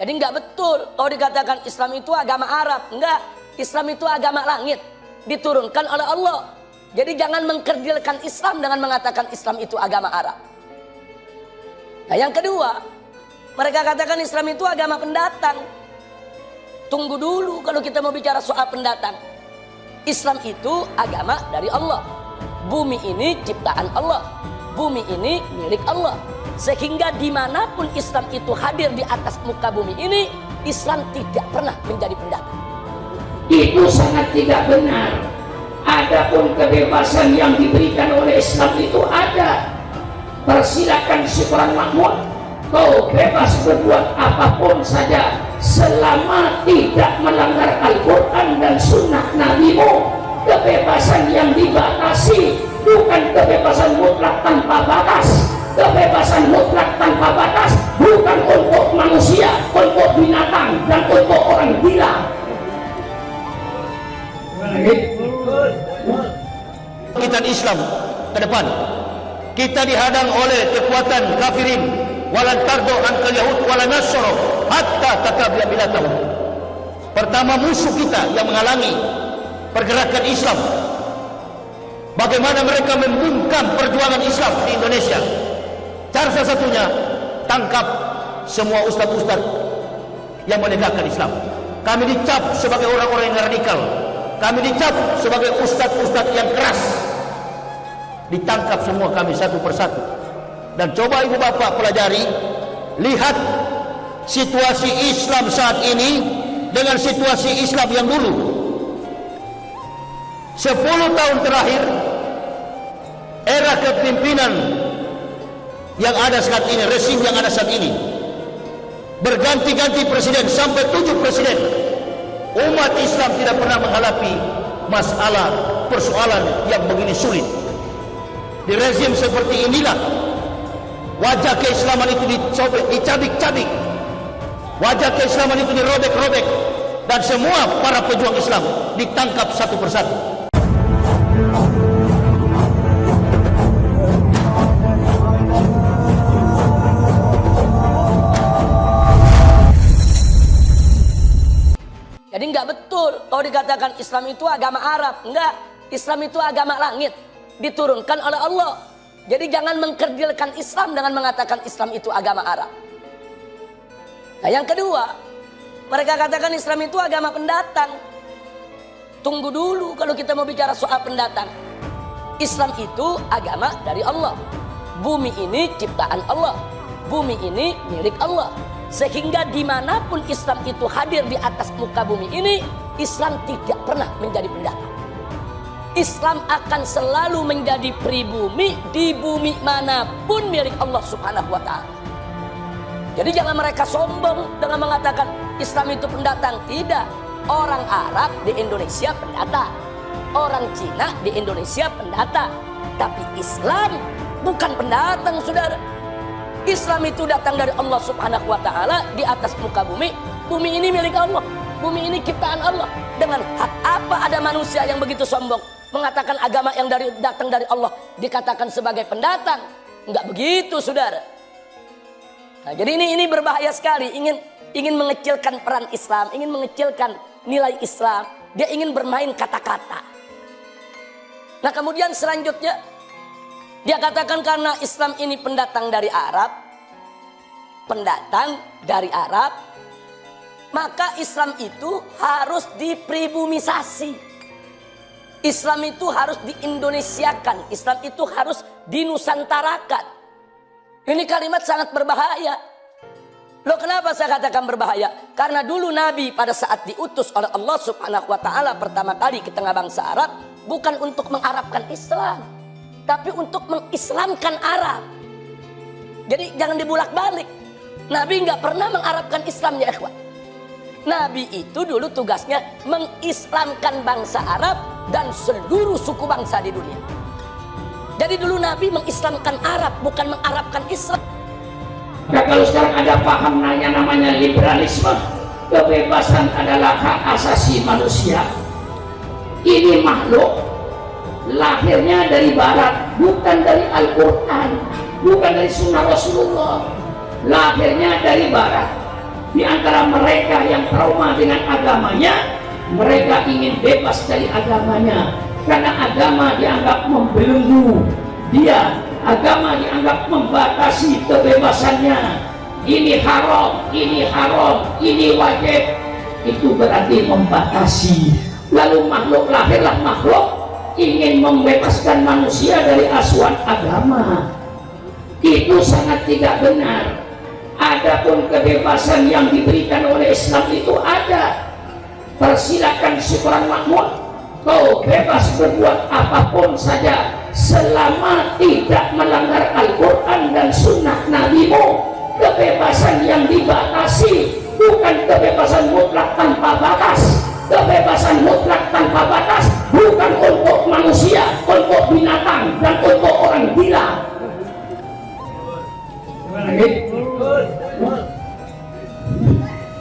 Jadi nggak betul kalau dikatakan Islam itu agama Arab. Enggak, Islam itu agama langit, diturunkan oleh Allah. Jadi jangan mengkerdilkan Islam dengan mengatakan Islam itu agama Arab. Nah yang kedua, mereka katakan Islam itu agama pendatang. Tunggu dulu kalau kita mau bicara soal pendatang. Islam itu agama dari Allah. Bumi ini ciptaan Allah. Bumi ini milik Allah. Sehingga dimanapun Islam itu hadir di atas muka bumi ini, Islam tidak pernah menjadi pendatang. Itu sangat tidak benar. Adapun kebebasan yang diberikan oleh Islam itu ada. Persilakan Sultan Mahmud, kau bebas berbuat apapun saja selama tidak melanggar Al-Quran dan Sunnah Nabimu. Kebebasan yang dibatasi bukan kebebasan mutlak tanpa batas. Kebebasan mutlak tanpa batas bukan untuk manusia, untuk binatang, dan untuk orang gila. Kita Islam ke depan, kita dihadang oleh kekuatan kafirin. Walan tardo ankal yahud walan nasoro hatta tatabia bilatahu. Pertama, musuh kita yang menghalangi pergerakan Islam. Bagaimana mereka membungkam perjuangan Islam di Indonesia? Cara salah satunya, tangkap semua ustadz-ustadz yang menegakkan Islam. Kami dicap sebagai orang-orang yang radikal. Kami dicap sebagai ustadz-ustadz yang keras. Ditangkap semua kami satu persatu. Dan coba ibu bapak pelajari, lihat situasi Islam saat ini dengan situasi Islam yang dulu. 10 tahun terakhir, era kepemimpinan yang ada saat ini, rezim yang ada saat ini, berganti-ganti presiden, sampai 7 presiden. Umat Islam tidak pernah menghadapi masalah, persoalan yang begini sulit. Di rezim seperti inilah wajah keislaman itu dicabik-cabik, wajah keislaman itu dirobek-robek, dan semua para pejuang Islam ditangkap satu persatu. Jadi nggak betul kalau dikatakan Islam itu agama Arab. Enggak, Islam itu agama langit, diturunkan oleh Allah. Jadi jangan mengkerdilkan Islam dengan mengatakan Islam itu agama Arab. Nah yang kedua, mereka katakan Islam itu agama pendatang. Tunggu dulu kalau kita mau bicara soal pendatang. Islam itu agama dari Allah. Bumi ini ciptaan Allah. Bumi ini milik Allah. Sehingga dimanapun Islam itu hadir di atas muka bumi ini, Islam tidak pernah menjadi pendatang. Islam akan selalu menjadi pribumi di bumi manapun milik Allah Subhanahu wa Ta'ala. Jadi jangan mereka sombong dengan mengatakan Islam itu pendatang. Tidak. Orang Arab di Indonesia pendatang, orang Cina di Indonesia pendatang. Tapi Islam bukan pendatang, saudara. Islam itu datang dari Allah Subhanahu wa Ta'ala di atas muka bumi. Bumi ini milik Allah. Bumi ini ciptaan Allah. Dengan hak apa ada manusia yang begitu sombong mengatakan agama yang datang dari Allah dikatakan sebagai pendatang? Enggak begitu, saudara. Nah, jadi ini berbahaya sekali. Ingin mengecilkan peran Islam, ingin mengecilkan nilai Islam. Dia ingin bermain kata-kata. Nah, kemudian selanjutnya dia katakan karena Islam ini pendatang dari Arab, maka Islam itu harus dipribumisasi. Islam itu harus diindonesiakan. Islam itu harus dinusantarakan. Ini kalimat sangat berbahaya. Loh, kenapa saya katakan berbahaya? Karena dulu Nabi pada saat diutus oleh Allah Subhanahu wa Ta'ala pertama kali ke tengah bangsa Arab, bukan untuk mengarabkan Islam, tapi untuk mengislamkan Arab. Jadi jangan dibulak-balik. Nabi nggak pernah mengarabkan Islam, ya ikhwan. Nabi itu dulu tugasnya mengislamkan bangsa Arab dan seluruh suku bangsa di dunia. Jadi dulu Nabi mengislamkan Arab, bukan mengarabkan Islam. Nah, kalau sekarang ada paham namanya liberalisme, kebebasan adalah hak asasi manusia. Ini makhluk lahirnya dari barat, bukan dari Al-Quran, bukan dari sunnah Rasulullah. Lahirnya dari barat. Di antara mereka yang trauma dengan agamanya, mereka ingin bebas dari agamanya, karena agama dianggap membelenggu dia, agama dianggap membatasi kebebasannya. Ini haram, ini wajib. Itu berarti membatasi. Lalu makhluk lahirlah makhluk ingin membebaskan manusia dari asuhan agama. Itu sangat tidak benar. Adapun kebebasan yang diberikan oleh Islam itu ada. Persilakan syukuran makmur, kau bebas berbuat apapun saja selama tidak melanggar Al-Quran dan Sunnah Nabimu. Kebebasan yang dibatasi bukan kebebasan mutlak tanpa batas. Kebebasan mutlak tanpa batas bukan untuk manusia, untuk binatang, dan untuk orang gila.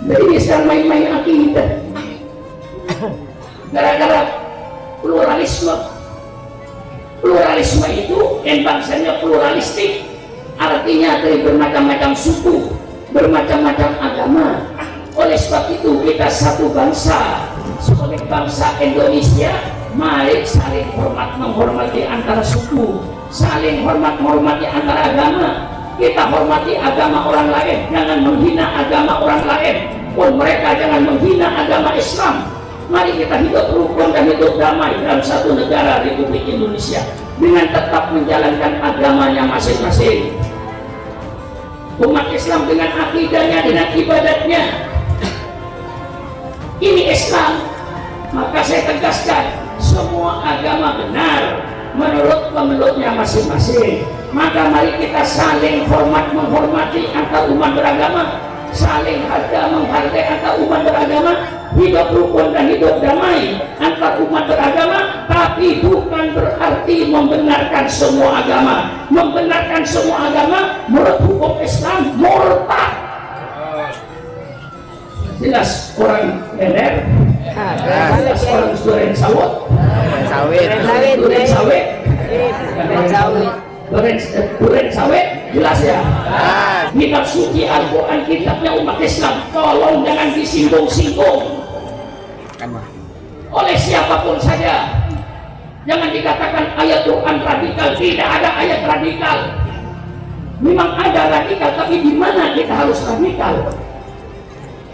Jadi ini sekarang main-main akidah gara-gara pluralisme. Pluralisme itu yang bangsanya pluralistik, artinya dari bermacam-macam suku, bermacam-macam agama. Oleh sebab itu kita satu bangsa. Sebagai bangsa Indonesia, mari saling hormat menghormati antara suku, saling hormat menghormati antara agama. Kita hormati agama orang lain, jangan menghina agama orang lain, pun mereka jangan menghina agama Islam. Mari kita hidup rukun dan hidup damai dalam satu negara Republik Indonesia dengan tetap menjalankan agamanya masing-masing. Umat Islam dengan akidahnya, dengan ibadatnya, ini Islam. Maka saya tegaskan, semua agama benar menurut pemeluknya masing-masing. Maka mari kita saling hormat menghormati antar umat beragama, saling harga menghargai antar umat beragama, hidup rukun dan hidup damai antar umat beragama. Tapi bukan berarti membenarkan semua agama. Membenarkan semua agama menurut hukum Islam murtad. Jelas orang bener, jelas orang duren sawit, duren sawit, jelas ya. Kitab suci Al-Quran, kitabnya umat Islam, tolong jangan disinggung-singgung oleh siapapun saja. Jangan dikatakan ayat Quran radikal. Tidak ada ayat radikal. Memang ada radikal, tapi di mana kita harus radikal?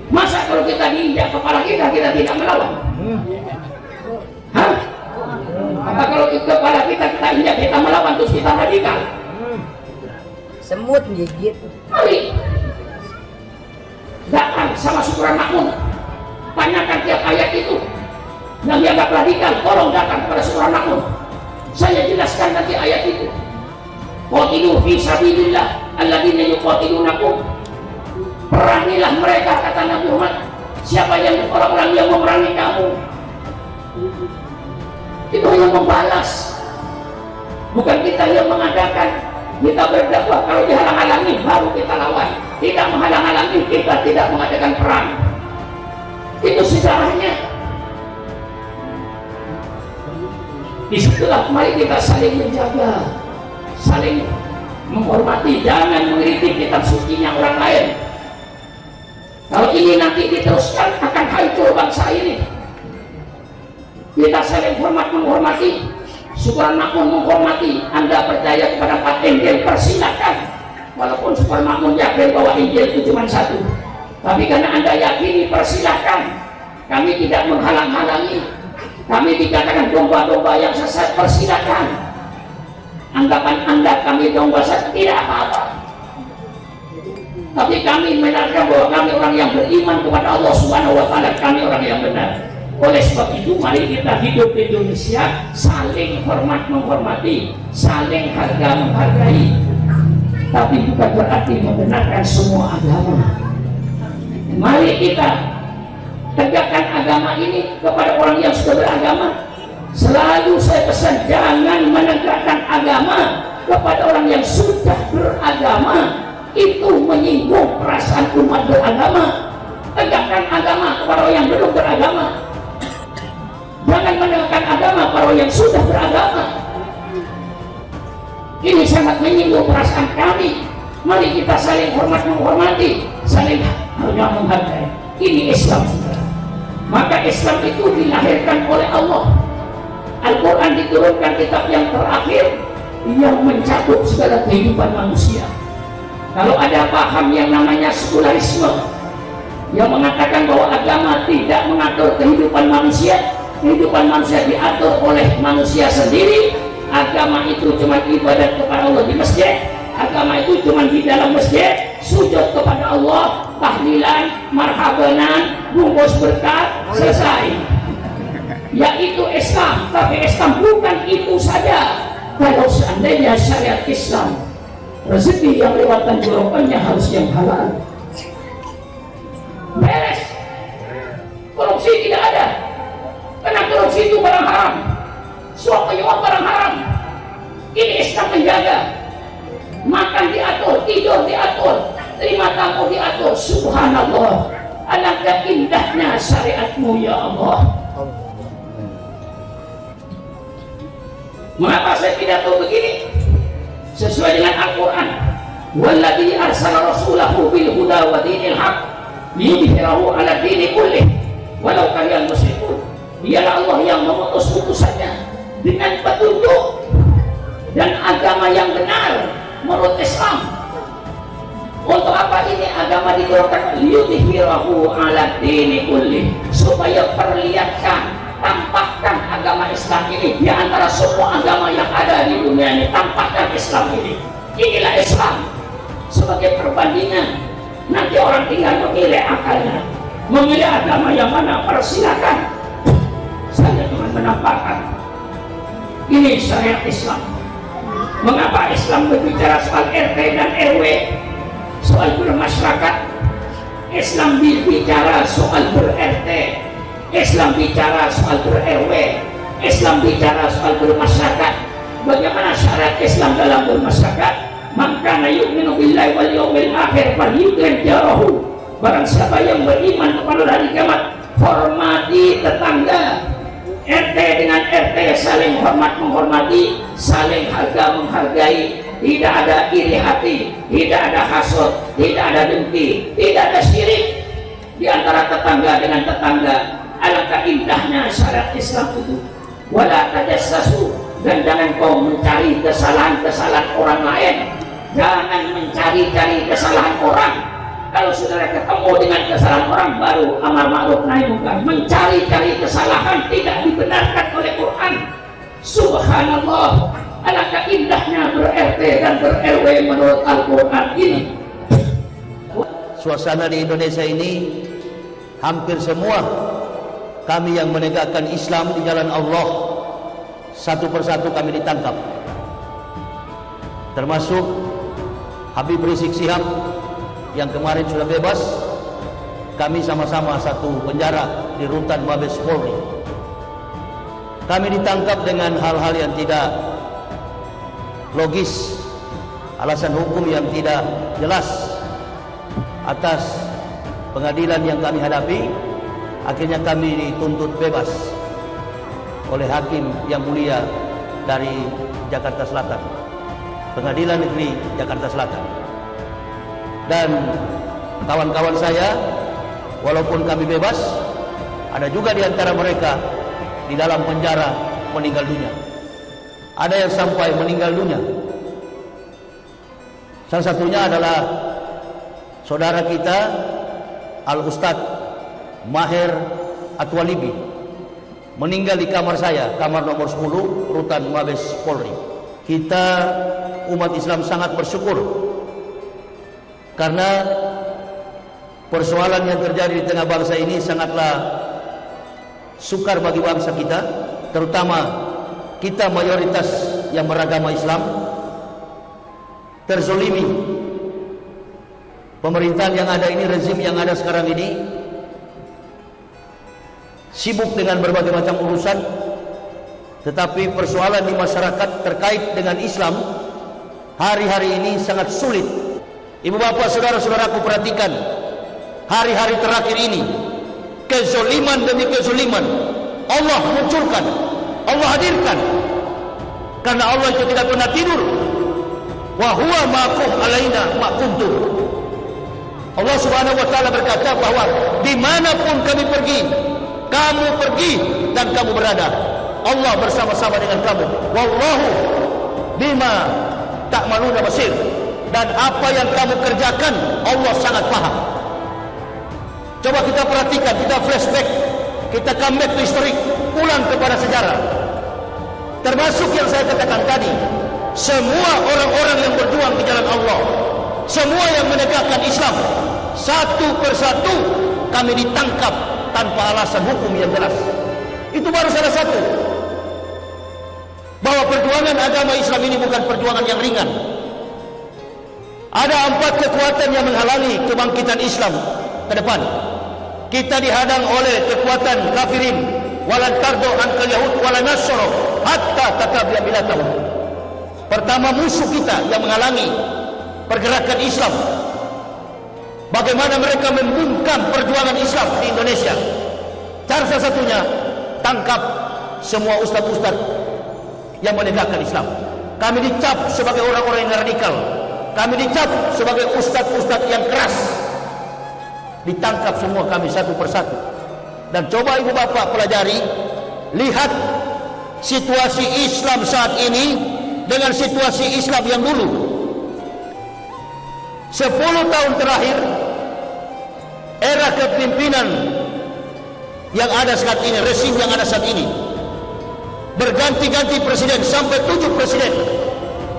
Masa kalau kita diinjak kepala kita tidak melawan? Hah? Apa kalau kepala kita injak kita melawan terus kita radikal? Semut gigit. Mari datang sama syukuran makmum, tanyakan tiap ayat itu yang dianggap radikal, tolong datang kepada syukuran makmum. Saya jelaskan nanti ayat itu. Qatilu fi sabilillah alladzina yuqatilunakum. Perangilah mereka, kata Nabi Muhammad. Siapa yang orang-orang yang memerangi kamu? Itu hanya membalas, bukan kita yang mengadakan. Kita berdakwah, kalau dihalang-halangi baru kita lawan. Tidak menghalang-halangi, kita tidak mengadakan perang. Itu sejarahnya. Disitulah mari kita saling menjaga, saling menghormati, jangan mengkritik kitab sucinya orang lain. Kalau ini nanti diteruskan akan hancur bangsa ini. Kita saling hormat menghormati, syukuran makmum menghormati. Anda percaya kepada 4 Injil, persilakan. Walaupun syukuran makmum yakin bahwa Injil itu cuma 1, tapi karena Anda yakini, persilakan. Kami tidak menghalang-halangi. Kami dikatakan domba-domba yang sesat, persilakan. Anggapan Anda kami domba sesat, tidak apa-apa. Tapi kami menerangkan bahwa kami orang yang beriman kepada Allah Subhanahu wa Ta'ala, kami orang yang benar. Oleh sebab itu mari kita hidup di Indonesia saling hormat menghormati, saling harga menghargai. Tapi bukan berarti membenarkan semua agama. Mari kita tegakkan agama ini kepada orang yang sudah beragama. Selalu saya pesan, jangan menegakkan agama kepada orang yang sudah beragama. Itu menyinggung perasaan umat beragama. Tegakkan agama kepada orang yang belum beragama. Jangan menegakkan agama kepada orang yang sudah beragama. Ini sangat menyinggung perasaan kami. Mari kita saling hormat menghormati, saling harga menghargai. Ini Islam, saudara. Maka Islam itu dilahirkan oleh Allah. Al-Quran diturunkan kitab yang terakhir yang mencakup segala kehidupan manusia. Kalau ada paham yang namanya sekularisme yang mengatakan bahwa agama tidak mengatur kehidupan manusia diatur oleh manusia sendiri, agama itu cuma ibadat kepada Allah di masjid, agama itu cuma di dalam masjid, sujud kepada Allah, tahlilan, marhabanan, bungkus berkat, selesai. Yaitu Islam. Tapi Islam bukan itu saja. Kalau seandainya syariat Islam, rezeki yang lewat tenggorokannya harus yang halal, beres. Korupsi tidak ada, karena korupsi itu barang haram, suap menyuap barang haram. Ini Islam menjaga. Makan diatur, tidur diatur, terima tamu diatur. Subhanallah, alangkah indahnya syariatmu ya Allah. Mengapa saya pidato begini? Sesuai dengan Al-Quran. Walladzi arsala rasulahu bil huda wa dinil haq liyudhhirahu 'ala dini kullih walau karihal musyrikun. Dialah Allah yang mengutus utusannya dengan petunjuk dan agama yang benar menurut Islam. Untuk apa ini agama diturunkan? Liyudhhirahu 'ala dini kullih, supaya perlihatkan, tampakkan agama Islam ini di antara semua agama yang ada di dunia ini. Tampakkan Islam ini. Inilah Islam sebagai perbandingan. Nanti orang tinggal memilih akalnya, memilih agama yang mana, persilakan. Saya cuma menampakkan ini syariat Islam. Mengapa Islam berbicara soal RT dan RW, soal bermasyarakat? Islam berbicara soal ber-RT, Islam bicara soal ber-RW, Islam bicara soal bermasyarakat. Bagaimana syariat Islam dalam bermasyarakat? Maka yu'minu billahi wal yawmil akhir falyukrim jarahu. Barang siapa yang beriman kepada hari kiamat, hormati tetangga. RT dengan RT saling hormat menghormati, saling harga menghargai. Tidak ada iri hati, tidak ada hasad, tidak ada dengki, tidak ada syirik di antara tetangga dengan tetangga. Alangkah indahnya syariat Islam itu. Wala tajassasu, dan jangan kau mencari kesalahan-kesalahan orang lain. Jangan mencari-cari kesalahan orang. Kalau saudara ketemu dengan kesalahan orang, baru amar ma'ruf nahi munkar. Mencari-cari kesalahan tidak dibenarkan oleh Quran. Subhanallah, alangkah indahnya ber-RT dan ber-RW menurut Al-Quran ini. Suasana di Indonesia ini hampir semua kami yang menegakkan Islam di jalan Allah, satu persatu kami ditangkap, termasuk Habib Rizik Syihab yang kemarin sudah bebas. Kami sama-sama satu penjara di rutan Mabes Polri. Kami ditangkap dengan hal-hal yang tidak logis, alasan hukum yang tidak jelas. Atas pengadilan yang kami hadapi, akhirnya kami dituntut bebas oleh hakim yang mulia dari Jakarta Selatan, Pengadilan Negeri Jakarta Selatan. Dan kawan-kawan saya, walaupun kami bebas, ada juga di antara mereka di dalam penjara meninggal dunia. Ada yang sampai meninggal dunia. Salah satunya adalah saudara kita Al-Ustadz Maher Atwalibi, meninggal di kamar saya, kamar nomor 10, rutan Mabes Polri. Kita umat Islam sangat bersyukur karena persoalan yang terjadi di tengah bangsa ini sangatlah sukar bagi bangsa kita, terutama kita mayoritas yang beragama Islam terzolimi. Pemerintahan yang ada ini, rezim yang ada sekarang ini sibuk dengan berbagai macam urusan, tetapi persoalan di masyarakat terkait dengan Islam hari-hari ini sangat sulit. Ibu bapak, saudara-saudaraku, perhatikan hari-hari terakhir ini, kezoliman demi kezoliman Allah munculkan, Allah hadirkan, karena Allah itu tidak pernah tidur. Wa huwa ma'akum alaina ma kuntum. Allah Subhanahu wa taala berkata bahwa dimanapun kami pergi, kamu pergi dan kamu berada, Allah bersama-sama dengan kamu. Wallahu bima ta'maluna basir. Dan apa yang kamu kerjakan Allah sangat paham. Coba kita perhatikan, kita flashback, kita come back to history, pulang kepada sejarah. Termasuk yang saya katakan tadi, semua orang-orang yang berjuang di jalan Allah, semua yang menegakkan Islam, satu persatu kami ditangkap tanpa alasan hukum yang jelas. Itu baru salah satu. Bahwa perjuangan agama Islam ini bukan perjuangan yang ringan. Ada 4 kekuatan yang menghalangi kebangkitan Islam ke depan. Kita dihadang oleh kekuatan kafirin, walan tardo ankal yahud walan nasoro hatta tatabi'a millatahum. Pertama, musuh kita yang menghalangi pergerakan Islam. Bagaimana mereka membungkam perjuangan Islam di Indonesia? Cara salah satunya, tangkap semua ustaz-ustaz yang menegakkan Islam. Kami dicap sebagai orang-orang yang radikal. Kami dicap sebagai ustaz-ustaz yang keras. Ditangkap semua kami satu persatu. Dan coba ibu bapak pelajari, lihat situasi Islam saat ini dengan situasi Islam yang dulu. 10 tahun terakhir, era kepimpinan yang ada saat ini, rezim yang ada saat ini, berganti-ganti presiden, sampai 7 presiden.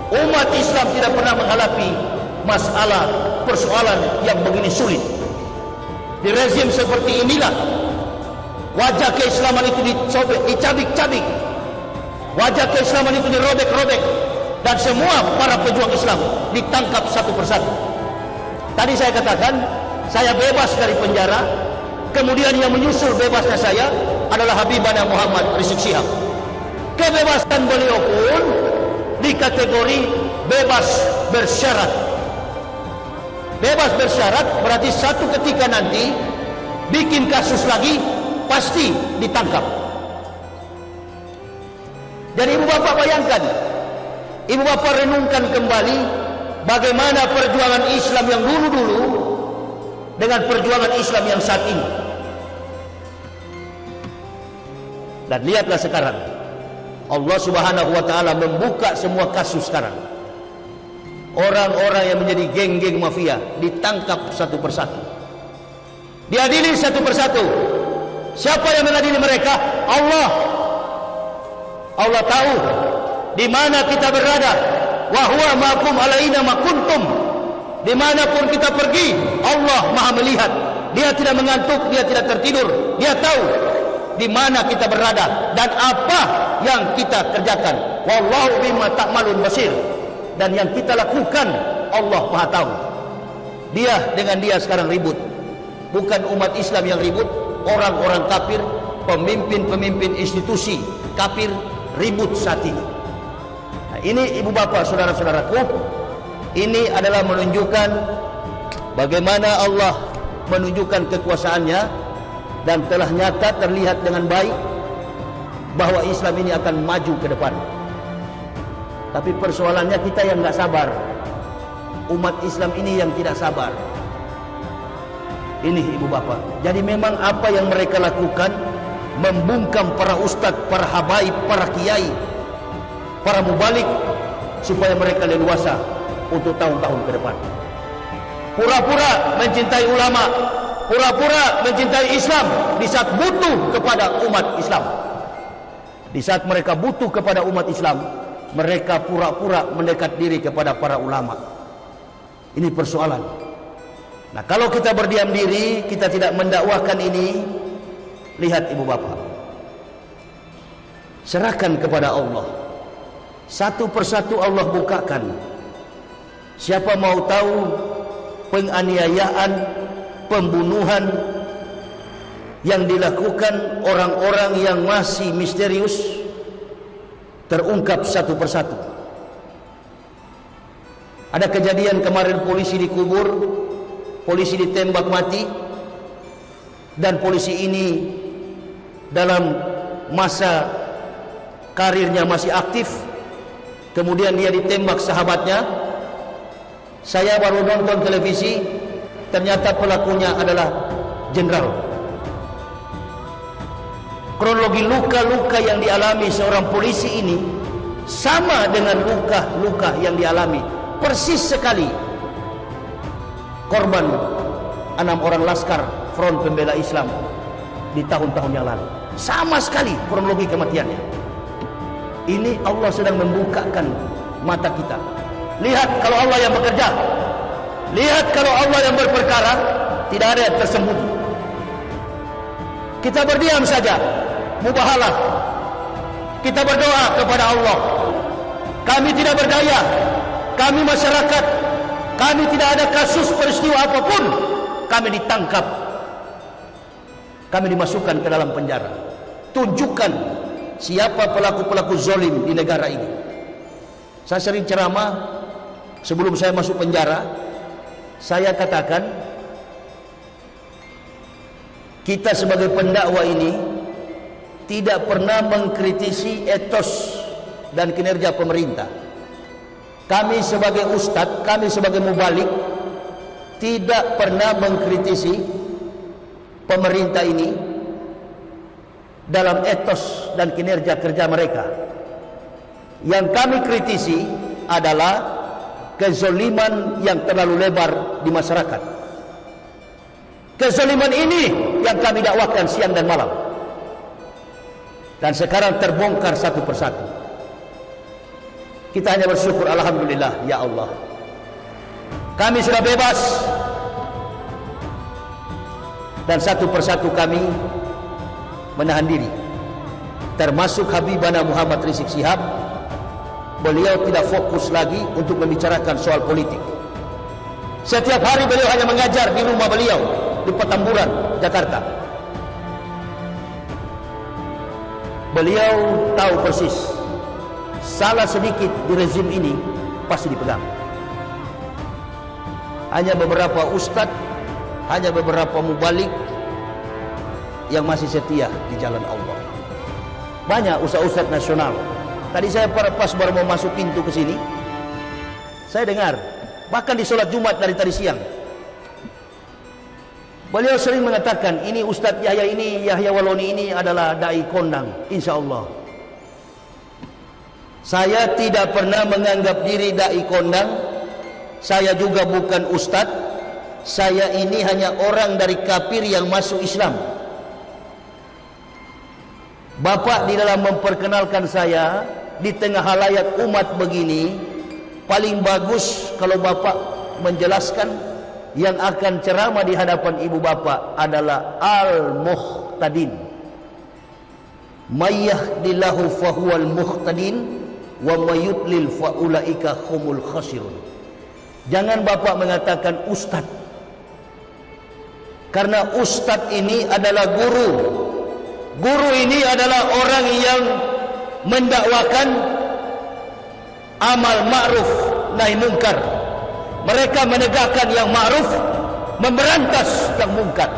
Umat Islam tidak pernah menghadapi masalah persoalan yang begini sulit. Di rezim seperti inilah wajah keislaman itu dicabik-cabik, wajah keislaman itu dirobek-robek, dan semua para pejuang Islam ditangkap satu persatu. Tadi saya katakan, saya bebas dari penjara, kemudian yang menyusul bebasnya saya adalah Habibana Muhammad Rizik Syihab. Kebebasan beliau pun di kategori bebas bersyarat. Bebas bersyarat berarti satu ketika nanti bikin kasus lagi pasti ditangkap. Jadi ibu bapak bayangkan, ibu bapak renungkan kembali bagaimana perjuangan Islam yang dulu-dulu dengan perjuangan Islam yang saat ini. Dan lihatlah sekarang, Allah Subhanahu wa taala membuka semua kasus sekarang. Orang-orang yang menjadi geng-geng mafia ditangkap satu persatu, diadili satu persatu. Siapa yang mengadili mereka? Allah. Allah tahu di mana kita berada. Wa huwa ma'akum alaina ma kuntum. Dimanapun kita pergi, Allah Maha melihat. Dia tidak mengantuk, dia tidak tertidur. Dia tahu di mana kita berada dan apa yang kita kerjakan. Wallahu bima ta'malun basir. Dan yang kita lakukan Allah Maha tahu. Dia dengan dia sekarang ribut. Bukan umat Islam yang ribut, orang-orang kafir, pemimpin-pemimpin institusi kafir ribut saat ini. Nah, ini ibu bapak, saudara-saudaraku, ini adalah menunjukkan bagaimana Allah menunjukkan kekuasaannya dan telah nyata terlihat dengan baik bahwa Islam ini akan maju ke depan. Tapi persoalannya kita yang nggak sabar. Umat Islam ini yang tidak sabar. Ini ibu bapak. Jadi memang apa yang mereka lakukan, membungkam para ustadz, para habaib, para kiai, para mubalik, supaya mereka leluasa untuk tahun-tahun ke depan. Pura-pura mencintai ulama, pura-pura mencintai Islam di saat butuh kepada umat Islam. Di saat mereka butuh kepada umat Islam, mereka pura-pura mendekat diri kepada para ulama. Ini persoalan. Nah, kalau kita berdiam diri, kita tidak mendakwahkan ini, lihat ibu bapak, serahkan kepada Allah. Satu persatu Allah bukakan. Siapa mau tahu penganiayaan, pembunuhan yang dilakukan orang-orang yang masih misterius, terungkap satu persatu. Ada kejadian kemarin polisi dikubur, polisi ditembak mati, dan polisi ini dalam masa karirnya masih aktif, kemudian dia ditembak sahabatnya. Saya baru nonton televisi, ternyata pelakunya adalah jenderal. Kronologi luka-luka yang dialami seorang polisi ini sama dengan luka-luka yang dialami persis sekali korban 6 orang laskar Front Pembela Islam di tahun-tahun yang lalu. Sama sekali kronologi kematiannya. Ini Allah sedang membukakan mata kita. Lihat kalau Allah yang bekerja, lihat kalau Allah yang berperkara, tidak ada yang tersembunyi. Kita berdiam saja, mubahalah. Kita berdoa kepada Allah. Kami tidak berdaya, kami masyarakat, kami tidak ada kasus peristiwa apapun, kami ditangkap, kami dimasukkan ke dalam penjara. Tunjukkan siapa pelaku-pelaku zalim di negara ini. Saya sering ceramah sebelum saya masuk penjara. Saya katakan, kita sebagai pendakwa ini tidak pernah mengkritisi etos dan kinerja pemerintah. Kami sebagai ustadz, kami sebagai mubalik tidak pernah mengkritisi pemerintah ini dalam etos dan kinerja kerja mereka. Yang kami kritisi adalah kezaliman yang terlalu lebar di masyarakat. Kezaliman ini yang kami dakwakan siang dan malam, dan sekarang terbongkar satu persatu. Kita hanya bersyukur, alhamdulillah, ya Allah, kami sudah bebas, dan satu persatu kami menahan diri, termasuk Habibana Muhammad Rizik Syihab. Beliau tidak fokus lagi untuk membicarakan soal politik. Setiap hari beliau hanya mengajar di rumah beliau di Petamburan, Jakarta. Beliau tahu persis, salah sedikit di rezim ini pasti dipegang. Hanya beberapa ustadz, hanya beberapa mubalik yang masih setia di jalan Allah. Banyak ustadz-ustadz nasional. Tadi saya pas baru mau masuk pintu ke sini, saya dengar, bahkan di sholat Jumat dari tadi siang, beliau sering mengatakan, ini Ustadz Yahya Waloni ini adalah dai kondang, insya Allah. Saya tidak pernah menganggap diri dai kondang. Saya juga bukan Ustadz. Saya ini hanya orang dari kafir yang masuk Islam. Bapak di dalam memperkenalkan saya di tengah halayak umat begini, paling bagus kalau Bapak menjelaskan yang akan ceramah di hadapan ibu bapak adalah al-muhtadin. May yahdillahu fahuwal muhtadin wa may yudlil faulaika humul khasirun. Jangan Bapak mengatakan ustadz, karena ustadz ini adalah guru. Guru ini adalah orang yang mendakwakan amal ma'ruf nahi munkar. Mereka menegakkan yang ma'ruf, memberantas yang munkar.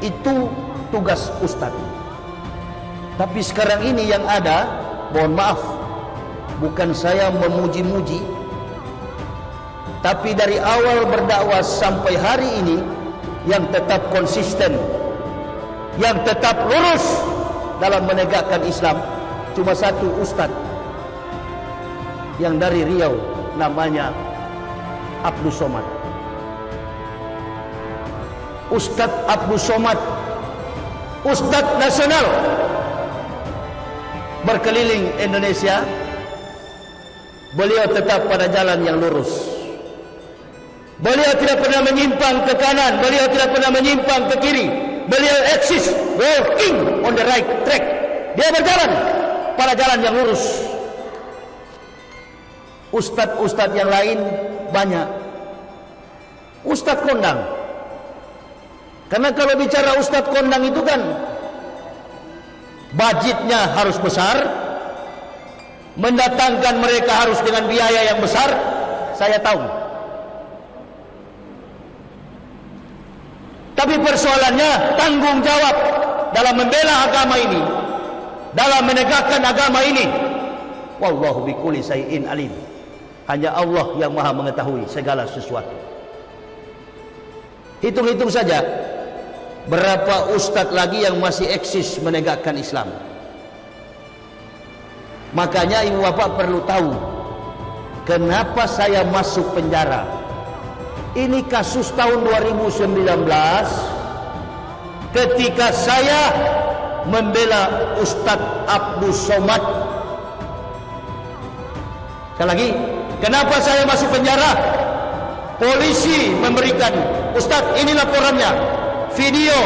Itu tugas ustaz. Tapi sekarang ini yang ada, mohon maaf, bukan saya memuji-muji, tapi dari awal berdakwah sampai hari ini, yang tetap konsisten, yang tetap lurus dalam menegakkan Islam, cuma satu ustaz yang dari Riau, namanya Abdul Somad. Ustaz Abdul Somad, ustaz nasional, berkeliling Indonesia. Beliau tetap pada jalan yang lurus. Beliau tidak pernah menyimpang ke kanan, beliau tidak pernah menyimpang ke kiri. Beliau eksis, walking on the right track. Dia berjalan pada jalan yang lurus. Ustadz-ustadz yang lain banyak ustadz kondang. Karena kalau bicara ustadz kondang itu kan budgetnya harus besar, mendatangkan mereka harus dengan biaya yang besar. Saya tahu. Tapi persoalannya tanggung jawab dalam membela agama ini, dalam menegakkan agama ini. Wallahu bikulli syai'in alim. Hanya Allah yang maha mengetahui segala sesuatu. Hitung-hitung saja, berapa ustadz lagi yang masih eksis menegakkan Islam. Makanya ibu bapak perlu tahu kenapa saya masuk penjara. Ini kasus tahun 2019 ketika saya membela Ustadz Abdul Somad. Sekali lagi, kenapa saya masuk penjara? Polisi memberikan, Ustadz ini laporannya, video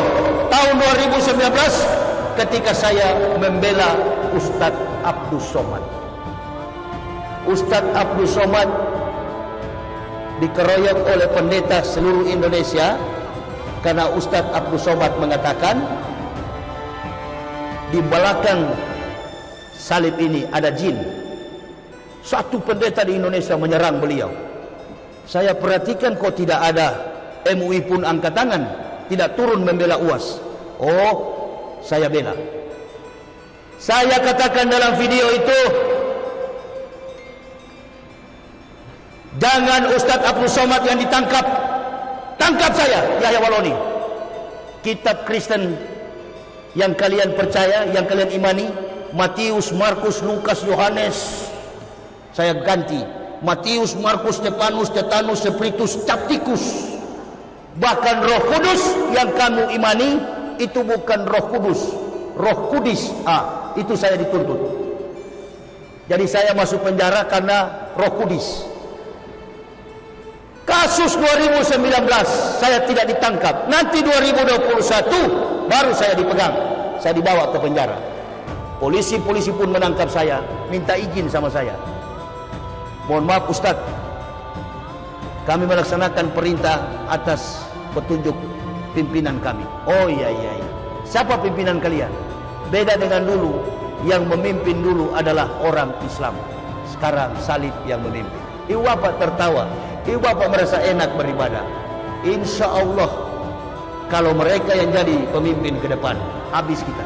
tahun 2019 ketika saya membela Ustadz Abdul Somad. Ustadz Abdul Somad dikeroyok oleh pendeta seluruh Indonesia karena Ustadz Abdul Somad mengatakan di belakang salib ini ada jin. Satu pendeta di Indonesia menyerang beliau. Saya perhatikan kok tidak ada MUI pun angkat tangan, tidak turun membela UAS. Oh, saya bela. Saya katakan dalam video itu, jangan Ustadz Abdul Somad yang ditangkap. Tangkap saya, Yahya Waloni. Kitab Kristen yang kalian percaya, yang kalian imani, Matius, Markus, Lukas, Yohanes, saya ganti Matius, Markus, Stefanus, Tetanus, Spiritus, Capticus. Bahkan Roh Kudus yang kamu imani itu bukan Roh Kudus, Roh Kudis. Itu saya dituntut. Jadi saya masuk penjara karena Roh Kudis. Kasus 2019 saya tidak ditangkap. Nanti 2021 baru saya dipegang. Saya dibawa ke penjara. Polisi-polisi pun menangkap saya, minta izin sama saya. Mohon maaf Ustaz, kami melaksanakan perintah atas petunjuk pimpinan kami. Oh iya. Siapa pimpinan kalian? Beda dengan dulu, yang memimpin dulu adalah orang Islam. Sekarang salib yang memimpin. Ibu bapak tertawa. Ibu bapak merasa enak beribadah. Insya Allah kalau mereka yang jadi pemimpin ke depan, habis kita.